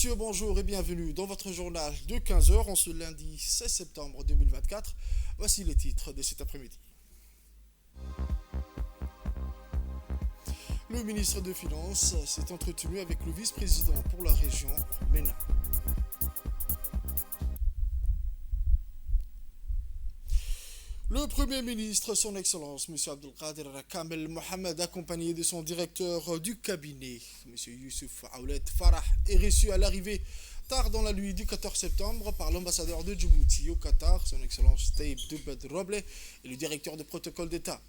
messieurs, bonjour et bienvenue dans votre journal de 15 heures en ce lundi 16 septembre 2024. Voici les titres de cet après-midi. Le ministre des Finances s'est entretenu avec le vice-président pour la région, MENA. Le Premier ministre, son Excellence, M. Abdelkader Kamel Mohamed, accompagné de son directeur du cabinet, M. Youssouf Aoulet Farah, est reçu à l'arrivée tard dans la nuit du 14 septembre par l'ambassadeur de Djibouti au Qatar, son Excellence Taïb Dubed Roble, et le directeur de protocole d'État.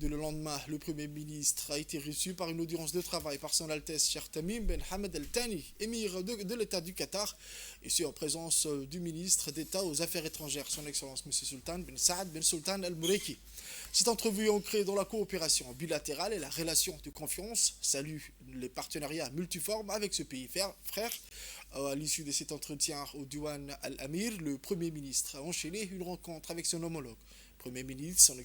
De le lendemain, le Premier ministre a été reçu par une audience de travail par son Altesse Cheikh Tamim Ben Hamad Al Thani, émir de l'État du Qatar, et ce en présence du ministre d'État aux Affaires étrangères, son Excellence M. Sultan Ben Saad Ben Sultan Al Moureki. Cette entrevue ancrée dans la coopération bilatérale et la relation de confiance salue les partenariats multiformes avec ce pays frère. À l'issue de cet entretien au Diwan Al-Amir, le Premier ministre a enchaîné une rencontre avec son homologue. Premier ministre, son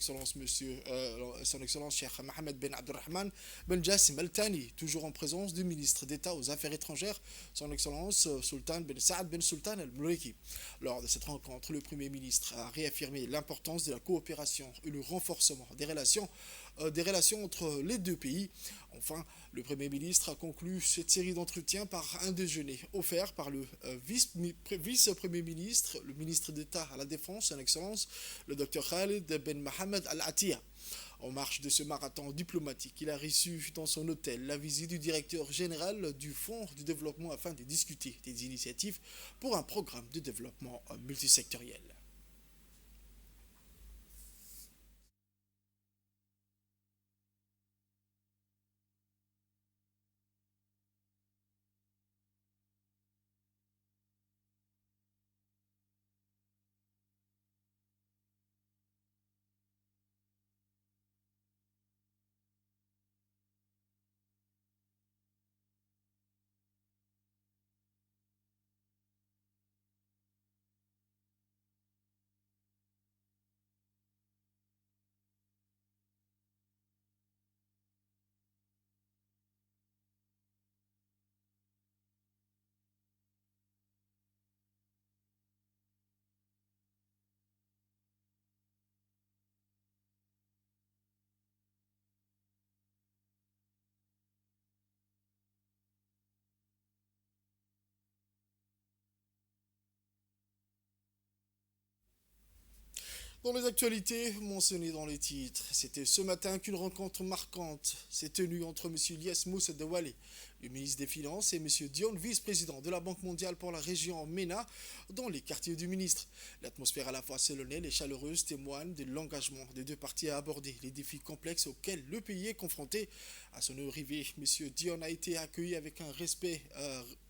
Excellence Cheikh Mohamed Ben Abdelrahman Ben Jassim Al Thani, toujours en présence du ministre d'État aux Affaires étrangères, son Excellence Sultan Ben Saad Ben Sultan Al Moureki. Lors de cette rencontre, le Premier ministre a réaffirmé l'importance de la coopération et le renforcement des relations entre les deux pays. Enfin, le Premier ministre a conclu cette série d'entretiens par un déjeuner offert par le vice-premier ministre, le ministre d'État à la Défense, son Excellence, le Dr Khalid Ben Mohamed Al-Atiyah. En marge de ce marathon diplomatique, il a reçu dans son hôtel la visite du directeur général du Fonds de développement afin de discuter des initiatives pour un programme de développement multisectoriel. Dans les actualités mentionnées dans les titres, c'était ce matin qu'une rencontre marquante s'est tenue entre M. Ilyes Moussa Dewale, le ministre des Finances, et M. Dion, vice-président de la Banque mondiale pour la région MENA, dans les quartiers du ministre. L'atmosphère à la fois solennelle et chaleureuse témoigne de l'engagement des deux parties à aborder les défis complexes auxquels le pays est confronté. À son arrivée, M. Dion a été accueilli avec un respect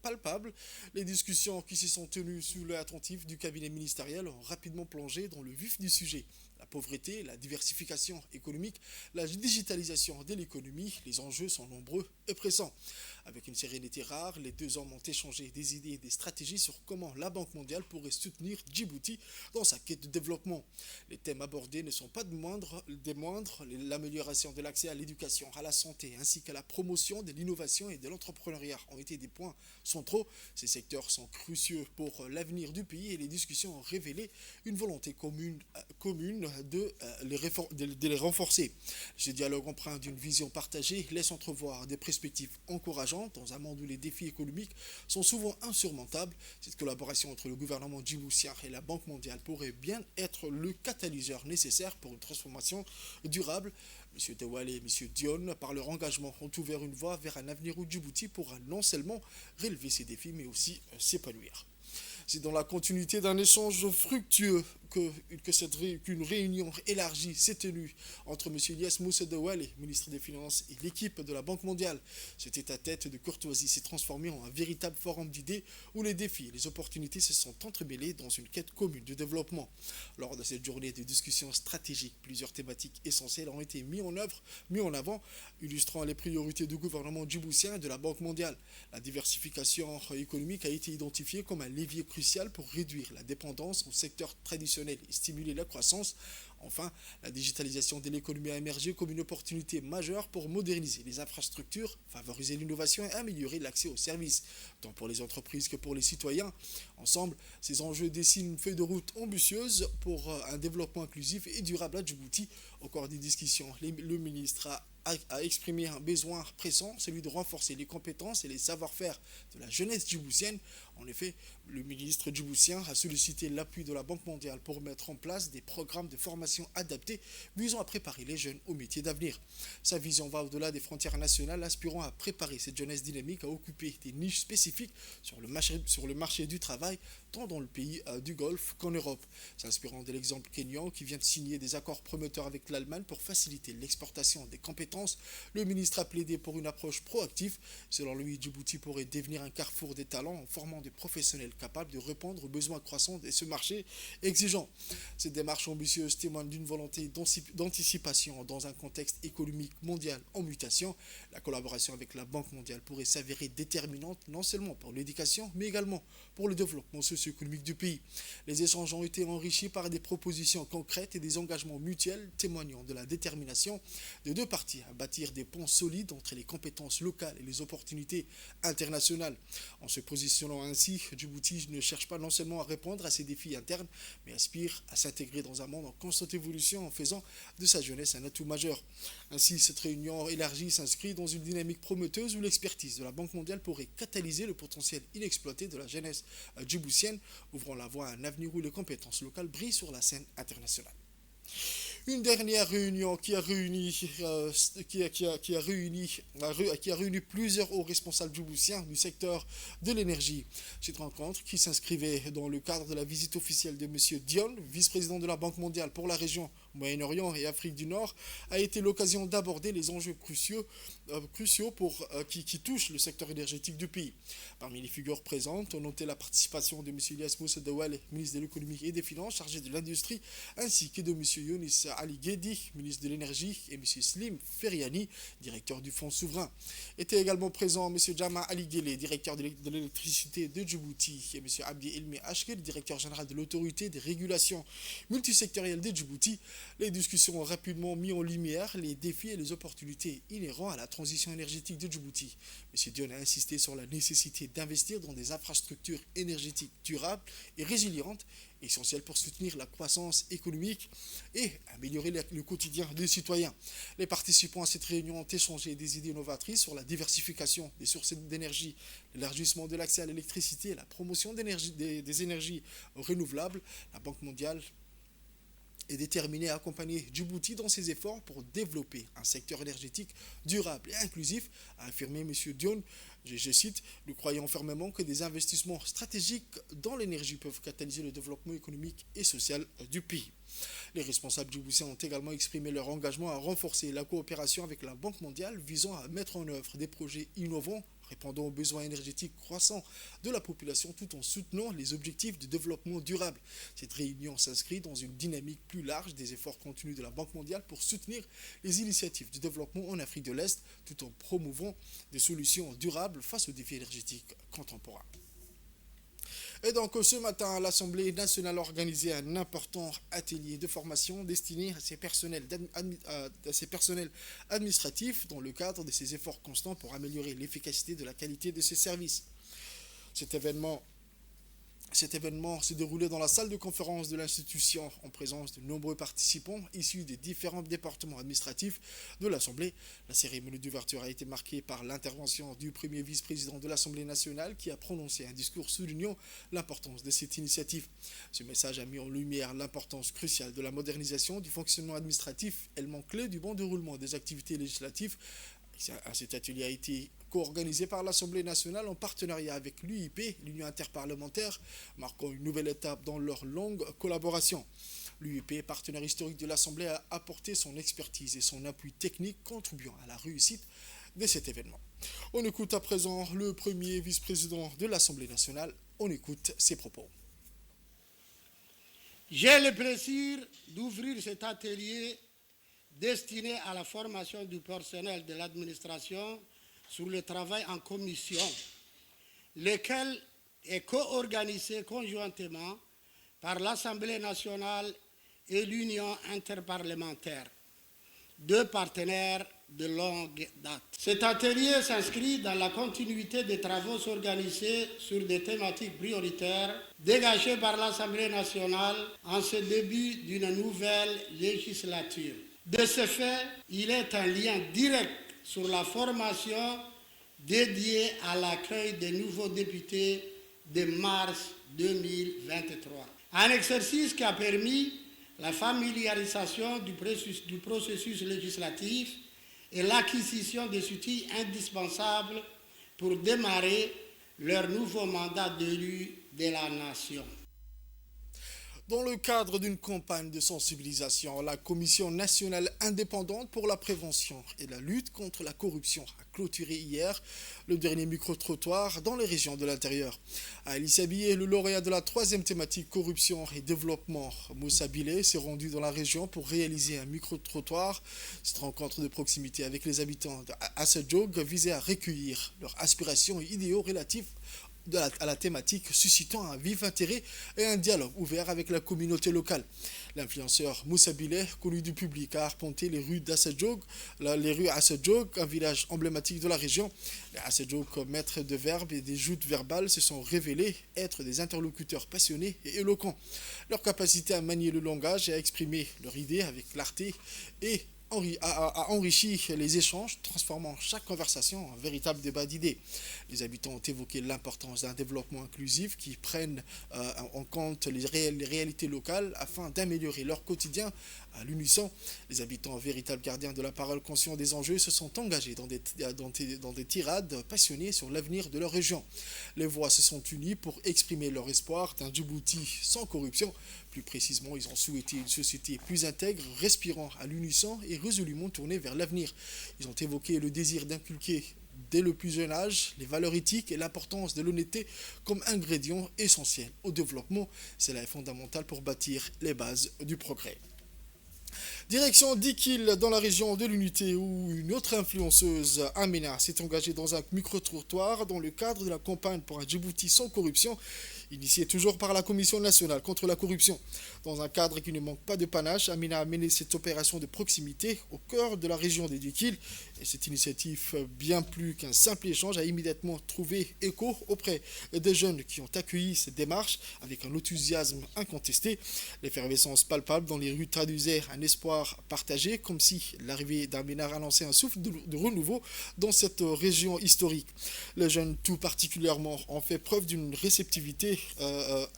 palpable. Les discussions qui se sont tenues sous l'œil attentif du cabinet ministériel ont rapidement plongé dans le vif du sujet. La pauvreté, la diversification économique, la digitalisation de l'économie, les enjeux sont nombreux et pressants. Avec une sérénité rare, les deux hommes ont échangé des idées et des stratégies sur comment la Banque mondiale pourrait soutenir Djibouti dans sa quête de développement. Les thèmes abordés ne sont pas des moindres, l'amélioration de l'accès à l'éducation, à la santé, ainsi qu'à la promotion de l'innovation et de l'entrepreneuriat ont été des points centraux. Ces secteurs sont cruciaux pour l'avenir du pays et les discussions ont révélé une volonté commune de les renforcer. Ce dialogue empreint d'une vision partagée laisse entrevoir des perspectives encourageantes dans un monde où les défis économiques sont souvent insurmontables. Cette collaboration entre le gouvernement djiboutien et la Banque mondiale pourrait bien être le catalyseur nécessaire pour une transformation durable. M. Dewale et M. Dion, par leur engagement, ont ouvert une voie vers un avenir où Djibouti pourra non seulement relever ses défis, mais aussi s'épanouir. C'est dans la continuité d'un échange fructueux qu'une réunion élargie s'est tenue entre M. Ilyes Moussa Dewale, ministre des Finances, et l'équipe de la Banque mondiale. Cet tête-à-tête de courtoisie s'est transformé en un véritable forum d'idées où les défis et les opportunités se sont entremêlés dans une quête commune de développement. Lors de cette journée de discussion stratégique, plusieurs thématiques essentielles ont été mises en avant, illustrant les priorités du gouvernement djiboutien et de la Banque mondiale. La diversification économique a été identifiée comme un levier crucial pour réduire la dépendance au secteur traditionnel professionnels et stimuler la croissance. Enfin, la digitalisation de l'économie a émergé comme une opportunité majeure pour moderniser les infrastructures, favoriser l'innovation et améliorer l'accès aux services, tant pour les entreprises que pour les citoyens. Ensemble, ces enjeux dessinent une feuille de route ambitieuse pour un développement inclusif et durable à Djibouti. Au cours des discussions, le ministre a exprimé un besoin pressant, celui de renforcer les compétences et les savoir-faire de la jeunesse djiboutienne. En effet, le ministre djiboutien a sollicité l'appui de la Banque mondiale pour mettre en place des programmes de formation adaptés visant à préparer les jeunes aux métiers d'avenir. Sa vision va au-delà des frontières nationales, aspirant à préparer cette jeunesse dynamique à occuper des niches spécifiques sur le marché du travail, tant dans le pays du Golfe qu'en Europe. S'inspirant de l'exemple kényan qui vient de signer des accords promoteurs avec l'Allemagne pour faciliter l'exportation des compétences, le ministre a plaidé pour une approche proactive. Selon lui, Djibouti pourrait devenir un carrefour des talents en formant des professionnels capables de répondre aux besoins croissants de ce marché exigeant. Cette démarche ambitieuse témoigne d'une volonté d'anticipation dans un contexte économique mondial en mutation. La collaboration avec la Banque mondiale pourrait s'avérer déterminante non seulement pour l'éducation, mais également pour le développement socio-économique du pays. Les échanges ont été enrichis par des propositions concrètes et des engagements mutuels témoignant de la détermination des deux parties à bâtir des ponts solides entre les compétences locales et les opportunités internationales. En se positionnant ainsi, Djibouti ne cherche pas non seulement à répondre à ses défis internes, mais aspire à s'intégrer dans un monde en constante évolution en faisant de sa jeunesse un atout majeur. Ainsi, cette réunion élargie s'inscrit dans une dynamique prometteuse où l'expertise de la Banque mondiale pourrait catalyser le potentiel inexploité de la jeunesse djiboutienne, ouvrant la voie à un avenir où les compétences locales brillent sur la scène internationale. Une dernière réunion qui a réuni plusieurs hauts responsables djiboutiens du secteur de l'énergie. Cette rencontre, qui s'inscrivait dans le cadre de la visite officielle de M. Dione, vice-président de la Banque mondiale pour la région Moyen-Orient et Afrique du Nord, a été l'occasion d'aborder les enjeux cruciaux qui touchent le secteur énergétique du pays. Parmi les figures présentes, on notait la participation de M. Ilyas Moussa Dawale, ministre de l'économie et des finances, chargé de l'industrie, ainsi que de M. Younis Ali Ghedi, ministre de l'énergie, et M. Slim Feriani, directeur du Fonds souverain. Étaient également présents M. Jama Ali Ghele, directeur de l'électricité de Djibouti, et M. Abdi Ilmi Ashkir, directeur général de l'autorité des régulations multisectorielles de Djibouti. Les discussions ont rapidement mis en lumière les défis et les opportunités inhérents à la transition énergétique de Djibouti. M. Dione a insisté sur la nécessité d'investir dans des infrastructures énergétiques durables et résilientes, essentielles pour soutenir la croissance économique et améliorer le quotidien des citoyens. Les participants à cette réunion ont échangé des idées novatrices sur la diversification des sources d'énergie, l'élargissement de l'accès à l'électricité et la promotion des énergies renouvelables. La Banque mondiale est déterminé à accompagner Djibouti dans ses efforts pour développer un secteur énergétique durable et inclusif, a affirmé M. Dione. Je cite, nous croyons fermement que des investissements stratégiques dans l'énergie peuvent catalyser le développement économique et social du pays. Les responsables djiboutiens ont également exprimé leur engagement à renforcer la coopération avec la Banque mondiale visant à mettre en œuvre des projets innovants répondant aux besoins énergétiques croissants de la population tout en soutenant les objectifs de développement durable. Cette réunion s'inscrit dans une dynamique plus large des efforts contenus de la Banque mondiale pour soutenir les initiatives de développement en Afrique de l'Est tout en promouvant des solutions durables face aux défis énergétiques contemporains. Et donc ce matin, l'Assemblée nationale a organisé un important atelier de formation destiné à ses personnels administratifs dans le cadre de ses efforts constants pour améliorer l'efficacité de la qualité de ses services. Cet événement s'est déroulé dans la salle de conférence de l'institution en présence de nombreux participants issus des différents départements administratifs de l'Assemblée. La cérémonie d'ouverture a été marquée par l'intervention du premier vice-président de l'Assemblée nationale qui a prononcé un discours soulignant l'importance de cette initiative. Ce message a mis en lumière l'importance cruciale de la modernisation du fonctionnement administratif, élément clé du bon déroulement des activités législatives. Cet atelier a été co-organisé par l'Assemblée nationale en partenariat avec l'UIP, l'Union interparlementaire, marquant une nouvelle étape dans leur longue collaboration. L'UIP, partenaire historique de l'Assemblée, a apporté son expertise et son appui technique contribuant à la réussite de cet événement. On écoute à présent le premier vice-président de l'Assemblée nationale. On écoute ses propos. J'ai le plaisir d'ouvrir cet atelier destiné à la formation du personnel de l'administration sur le travail en commission, lequel est co-organisé conjointement par l'Assemblée nationale et l'Union interparlementaire, deux partenaires de longue date. Cet atelier s'inscrit dans la continuité des travaux organisés sur des thématiques prioritaires dégagées par l'Assemblée nationale en ce début d'une nouvelle législature. De ce fait, il est un lien direct sur la formation dédiée à l'accueil des nouveaux députés de mars 2023. Un exercice qui a permis la familiarisation du processus législatif et l'acquisition des outils indispensables pour démarrer leur nouveau mandat d'élu de la nation. Dans le cadre d'une campagne de sensibilisation, la Commission nationale indépendante pour la prévention et la lutte contre la corruption a clôturé hier le dernier micro-trottoir dans les régions de l'intérieur. Ali Sabié, le lauréat de la 3e thématique corruption et développement, Moussa Bilé, s'est rendu dans la région pour réaliser un micro-trottoir. Cette rencontre de proximité avec les habitants d'Assadjog visait à recueillir leurs aspirations et idéaux relatifs à la thématique, suscitant un vif intérêt et un dialogue ouvert avec la communauté locale. L'influenceur Moussa Bilé, connu du public, a arpenté les rues d'Assadjog, un village emblématique de la région. Les Assadjog, maîtres de verbes et des joutes verbales, se sont révélés être des interlocuteurs passionnés et éloquents. Leur capacité à manier le langage et à exprimer leurs idées avec clarté et a enrichi les échanges, transformant chaque conversation en véritable débat d'idées. Les habitants ont évoqué l'importance d'un développement inclusif qui prenne en compte les réalités locales afin d'améliorer leur quotidien. À l'unisson, les habitants, véritables gardiens de la parole, conscients des enjeux, se sont engagés dans des tirades passionnées sur l'avenir de leur région. Les voix se sont unies pour exprimer leur espoir d'un Djibouti sans corruption. Plus précisément, ils ont souhaité une société plus intègre, respirant à l'unisson et résolument tournée vers l'avenir. Ils ont évoqué le désir d'inculquer dès le plus jeune âge les valeurs éthiques et l'importance de l'honnêteté comme ingrédient essentiel au développement. Cela est fondamental pour bâtir les bases du progrès. Direction d'Ikil, dans la région de l'Unité, où une autre influenceuse, Amina, s'est engagée dans un micro-trottoir dans le cadre de la campagne pour un Djibouti sans corruption, initiée toujours par la Commission nationale contre la corruption. Dans un cadre qui ne manque pas de panache, Amina a mené cette opération de proximité au cœur de la région d'Ikil. Et cette initiative, bien plus qu'un simple échange, a immédiatement trouvé écho auprès des jeunes qui ont accueilli cette démarche avec un enthousiasme incontesté. L'effervescence palpable dans les rues traduisait un espoir partagé, comme si l'arrivée d'Amina annonçait un souffle de renouveau dans cette région historique. Les jeunes, tout particulièrement, ont fait preuve d'une réceptivité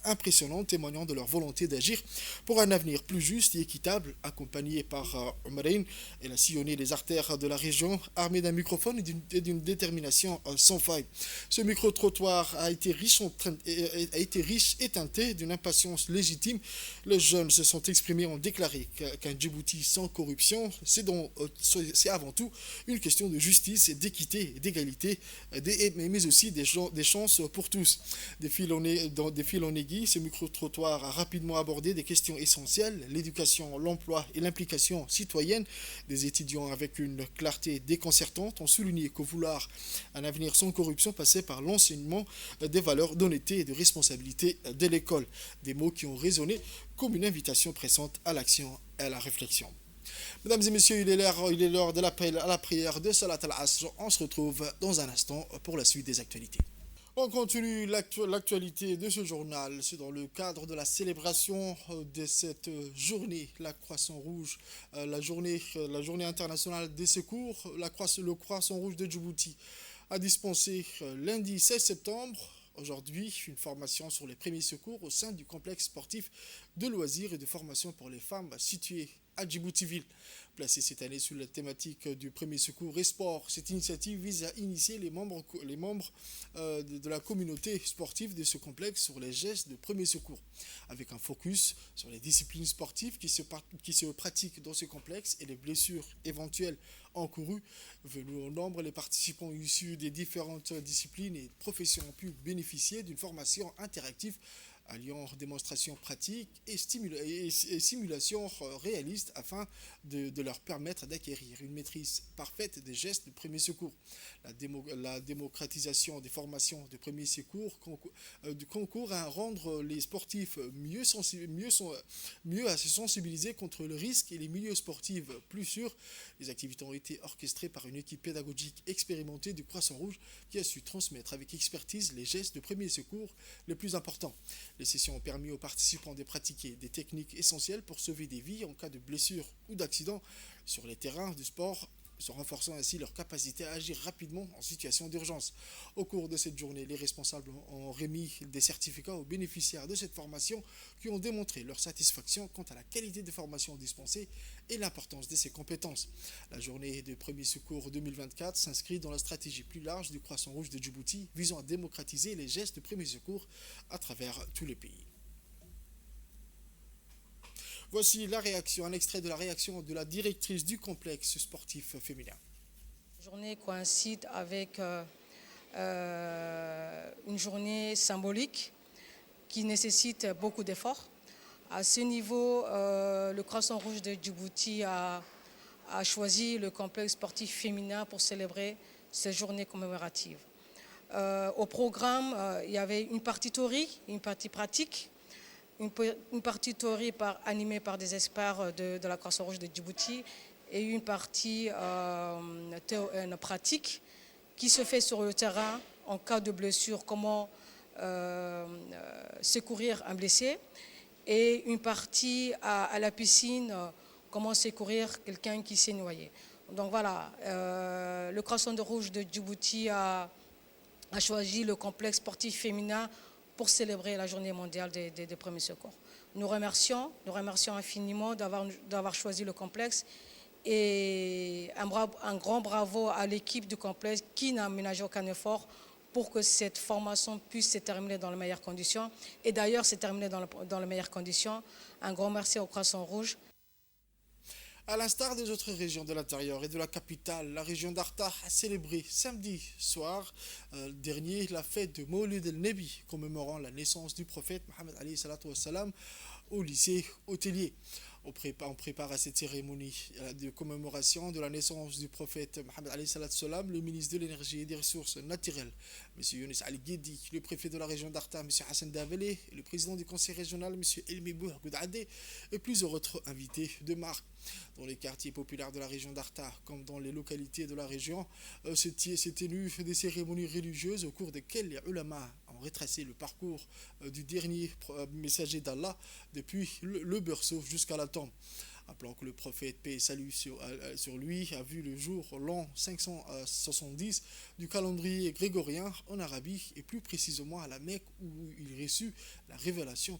impressionnante, témoignant de leur volonté d'agir pour un avenir plus juste et équitable, accompagné par Omarine. Elle a sillonné les artères de la région, armée d'un microphone et d'une détermination sans faille. Ce micro-trottoir a été riche et teinté d'une impatience légitime. Les jeunes se sont exprimés, ont déclaré qu'un Djibouti sans corruption, c'est avant tout une question de justice, d'équité, d'égalité, mais aussi des chances pour tous. Des fil en aiguille, ce micro-trottoir a rapidement abordé des questions essentielles, l'éducation, l'emploi et l'implication citoyenne. Des étudiants avec une clarté déconcertante ont souligné que vouloir un avenir sans corruption passait par l'enseignement des valeurs d'honnêteté et de responsabilité de l'école. Des mots qui ont résonné comme une invitation pressante à l'action et à la réflexion. Mesdames et messieurs, il est l'heure de l'appel à la prière de Salat al-Asr. On se retrouve dans un instant pour la suite des actualités. On continue l'actualité de ce journal. C'est dans le cadre de la célébration de cette journée, la Croissant Rouge, la journée internationale des secours, le Croissant Rouge de Djibouti a dispensé lundi 16 septembre, aujourd'hui, une formation sur les premiers secours au sein du complexe sportif de loisirs et de formation pour les femmes situé à Djibouti-Ville. Placée cette année sous la thématique du premier secours et sport, cette initiative vise à initier les membres de la communauté sportive de ce complexe sur les gestes de premier secours, avec un focus sur les disciplines sportives qui se pratiquent dans ce complexe et les blessures éventuelles encourues. Venus au nombre, les participants issus des différentes disciplines et professions ont pu bénéficier d'une formation interactive alliant démonstration pratique et, simulation réaliste afin de leur permettre d'acquérir une maîtrise parfaite des gestes de premier secours. La démocratisation des formations de premier secours concourt à rendre les sportifs mieux à se sensibiliser contre le risque et les milieux sportifs plus sûrs. Les activités ont été orchestrées par une équipe pédagogique expérimentée du Croissant-Rouge qui a su transmettre avec expertise les gestes de premier secours les plus importants. Les sessions ont permis aux participants de pratiquer des techniques essentielles pour sauver des vies en cas de blessure ou d'accident sur les terrains du sport, se renforçant ainsi leur capacité à agir rapidement en situation d'urgence. Au cours de cette journée, les responsables ont remis des certificats aux bénéficiaires de cette formation qui ont démontré leur satisfaction quant à la qualité des formations dispensées et l'importance de ces compétences. La journée de premier secours 2024 s'inscrit dans la stratégie plus large du Croissant-Rouge de Djibouti visant à démocratiser les gestes de premier secours à travers tout le pays. Voici un extrait de la réaction de la directrice du complexe sportif féminin. La journée coïncide avec une journée symbolique qui nécessite beaucoup d'efforts. À ce niveau, le Croissant-Rouge de Djibouti a choisi le complexe sportif féminin pour célébrer cette journée commémorative. Au programme, il y avait une partie théorie, une partie pratique. Une partie théorie animée par des experts de la Croissant-Rouge de Djibouti et une partie pratique qui se fait sur le terrain en cas de blessure, comment secourir un blessé, et une partie à la piscine, comment secourir quelqu'un qui s'est noyé. Donc voilà, le Croissant-Rouge de Djibouti a choisi le complexe sportif féminin pour célébrer la journée mondiale des premiers secours. Nous remercions infiniment d'avoir choisi le complexe et un grand bravo à l'équipe du complexe qui n'a ménagé aucun effort pour que cette formation puisse se terminer dans les meilleures conditions. Et d'ailleurs, c'est terminé dans les meilleures conditions. Un grand merci au Croissant-Rouge. À l'instar des autres régions de l'intérieur et de la capitale, la région d'Arta a célébré samedi soir dernier la fête de Mawlid el-Nebi, commémorant la naissance du prophète Mohammed au lycée hôtelier. On prépare à cette cérémonie de commémoration de la naissance du prophète Mohammed le ministre de l'énergie et des ressources naturelles, M. Younis Ali Guedi, le préfet de la région d'Arta, M. Hassan Davele, et le président du conseil régional, M. Elmi Bouhgoudade, et plusieurs autres invités de marque. Dans les quartiers populaires de la région d'Arta, comme dans les localités de la région, s'est tenu des cérémonies religieuses au cours desquelles les ulama ont retracé le parcours du dernier messager d'Allah depuis le berceau jusqu'à la tombe. Appelant que le prophète, paix et salut sur lui, a vu le jour l'an 570 du calendrier grégorien en Arabie et plus précisément à la Mecque où il reçut la révélation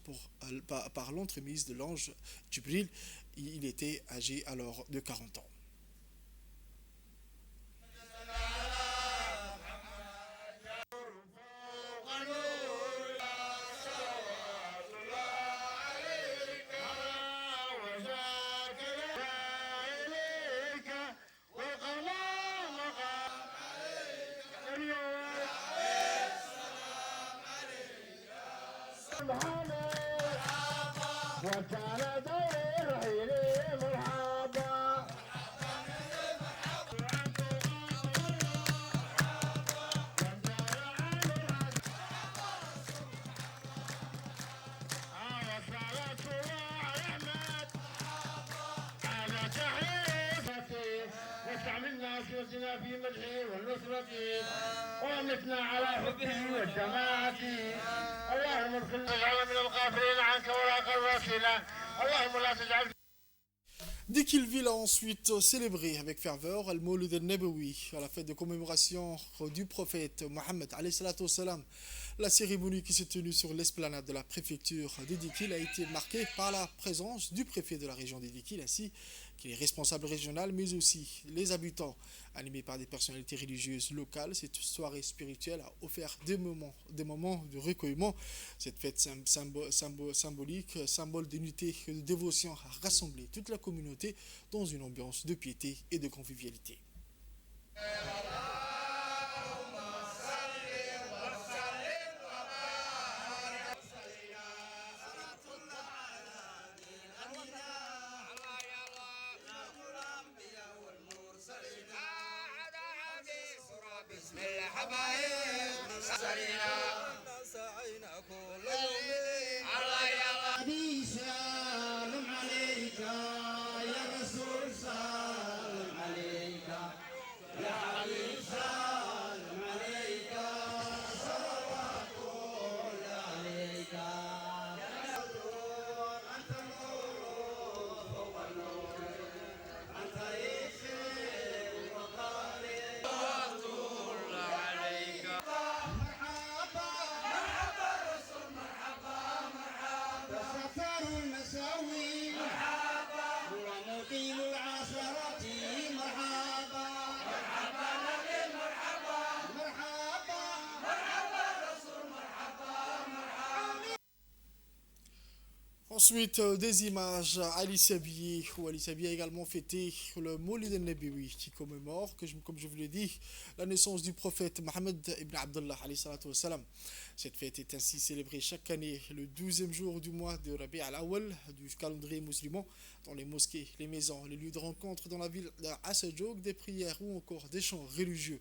par l'entremise de l'ange Jibril. Il était âgé alors de 40 ans. في مدحه والنصرة وامتنا على حبه والجماعة اللهم ادخلنا اجعل من الغافلين عنك وراق الراسلة اللهم لا تجعل. Dès qu'il vit l'a ensuite célébré avec ferveur Al-Mawlid al-Nabawi, à la fête de commémoration du prophète Mohammed alayhi salatu wassalam. La cérémonie qui s'est tenue sur l'esplanade de la préfecture d'Idikil a été marquée par la présence du préfet de la région d'Idikil ainsi que les responsables régionaux mais aussi les habitants. Animés par des personnalités religieuses locales, cette soirée spirituelle a offert des moments de recueillement. Cette fête symbolique, symbole d'unité et de dévotion, a rassemblé toute la communauté dans une ambiance de piété et de convivialité. Ensuite, des images à Ali Sabihi, où Ali Sabihi a également fêté le Maulid al-Nabawi, qui commémore, comme je vous l'ai dit, la naissance du prophète Mohammed ibn Abdullah, alayhi salatu wassalam. Cette fête est ainsi célébrée chaque année, le 12e jour du mois de Rabi' al-Awwal, du calendrier musulman, dans les mosquées, les maisons, les lieux de rencontre dans la ville d'Assajouk, des prières ou encore des chants religieux.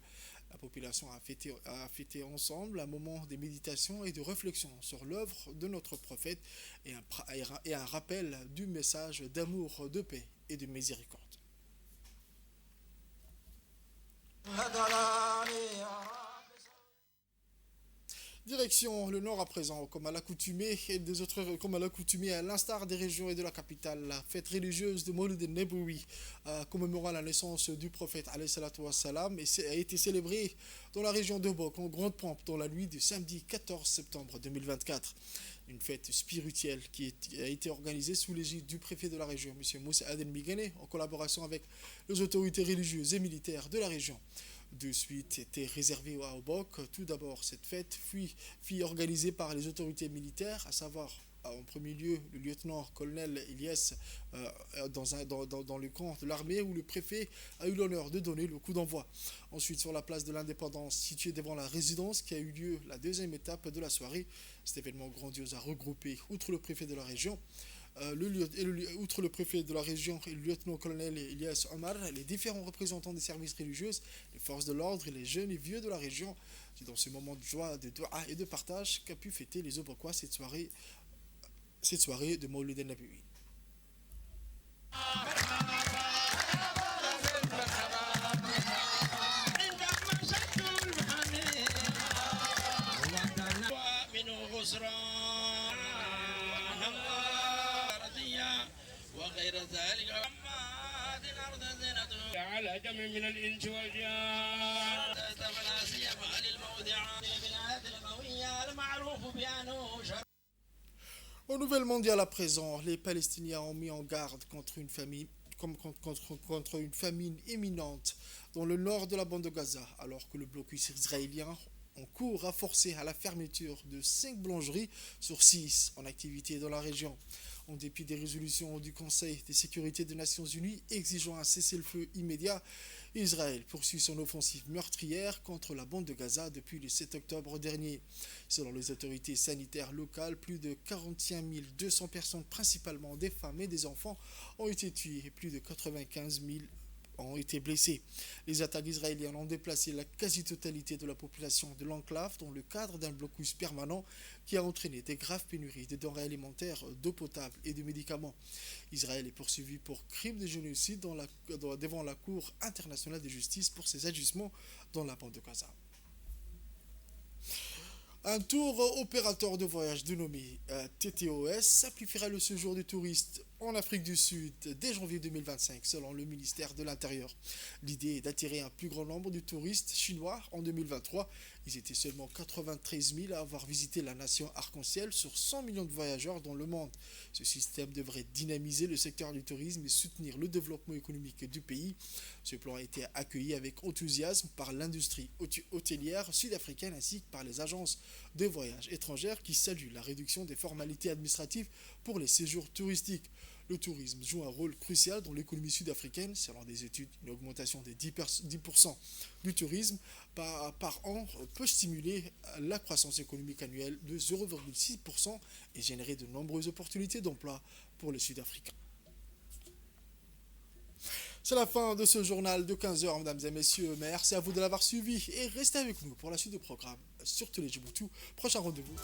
La population a fêté ensemble un moment de méditation et de réflexion sur l'œuvre de notre prophète et un rappel du message d'amour, de paix et de miséricorde. Direction le nord à présent, comme à l'accoutumée à l'instar des régions et de la capitale, la fête religieuse de Maulid al-Nabawi, commémorant la naissance du prophète alayhi salatu wassalam, a été célébrée dans la région de Bok en grande pompe dans la nuit du samedi 14 septembre 2024. Une fête spirituelle qui a été organisée sous l'égide du préfet de la région, M. Moussa Aden Migane, en collaboration avec les autorités religieuses et militaires de la région. De suite était réservée à Obok. Tout d'abord, cette fête fut organisée par les autorités militaires, à savoir en premier lieu le lieutenant-colonel Ilyes dans le camp de l'armée où le préfet a eu l'honneur de donner le coup d'envoi. Ensuite, sur la place de l'Indépendance, située devant la résidence, qui a eu lieu la deuxième étape de la soirée. Cet événement grandiose a regroupé, outre le préfet de la région, outre le préfet de la région et le lieutenant-colonel Ilyas Omar, les différents représentants des services religieux, les forces de l'ordre et les jeunes et vieux de la région. C'est dans ce moment de joie, de dua et de partage qu'a pu fêter les Obokois cette soirée de Maulid al-Nabawi. وغير ذلك الأرض زينته على جمع من الإنس والجان لا سيما للمودع بالآيات القوية المعروف بأنه شر. Au Nouvel Mondial à présent, les Palestiniens ont mis en garde contre une famine imminente dans le nord de la bande de Gaza, alors que le blocus israélien en cours à forcer à la fermeture de 5 boulangeries sur 6 en activité dans la région. En dépit des résolutions du Conseil de sécurité des Nations Unies exigeant un cessez-le-feu immédiat, Israël poursuit son offensive meurtrière contre la bande de Gaza depuis le 7 octobre dernier. Selon les autorités sanitaires locales, plus de 41 200 personnes, principalement des femmes et des enfants, ont été tuées et plus de 95 000 ont été blessés. Les attaques israéliennes ont déplacé la quasi-totalité de la population de l'enclave dans le cadre d'un blocus permanent qui a entraîné des graves pénuries de denrées alimentaires, d'eau potable et de médicaments. Israël est poursuivi pour crime de génocide devant la Cour internationale de justice pour ses agissements dans la bande de Gaza. Un tour opérateur de voyage dénommé TTOS simplifiera le séjour des touristes en Afrique du Sud dès janvier 2025, selon le ministère de l'Intérieur. L'idée est d'attirer un plus grand nombre de touristes chinois en 2023. Ils étaient seulement 93 000 à avoir visité la nation arc-en-ciel sur 100 millions de voyageurs dans le monde. Ce système devrait dynamiser le secteur du tourisme et soutenir le développement économique du pays. Ce plan a été accueilli avec enthousiasme par l'industrie hôtelière sud-africaine ainsi que par les agences de voyage étrangères qui saluent la réduction des formalités administratives pour les séjours touristiques. Le tourisme joue un rôle crucial dans l'économie sud-africaine. Selon des études, une augmentation de 10% du tourisme par an peut stimuler la croissance économique annuelle de 0,6% et générer de nombreuses opportunités d'emploi pour les Sud-Africains. C'est la fin de ce journal de 15h, mesdames et messieurs. Merci à vous de l'avoir suivi et restez avec nous pour la suite du programme sur Télé Djibouti. Prochain rendez-vous.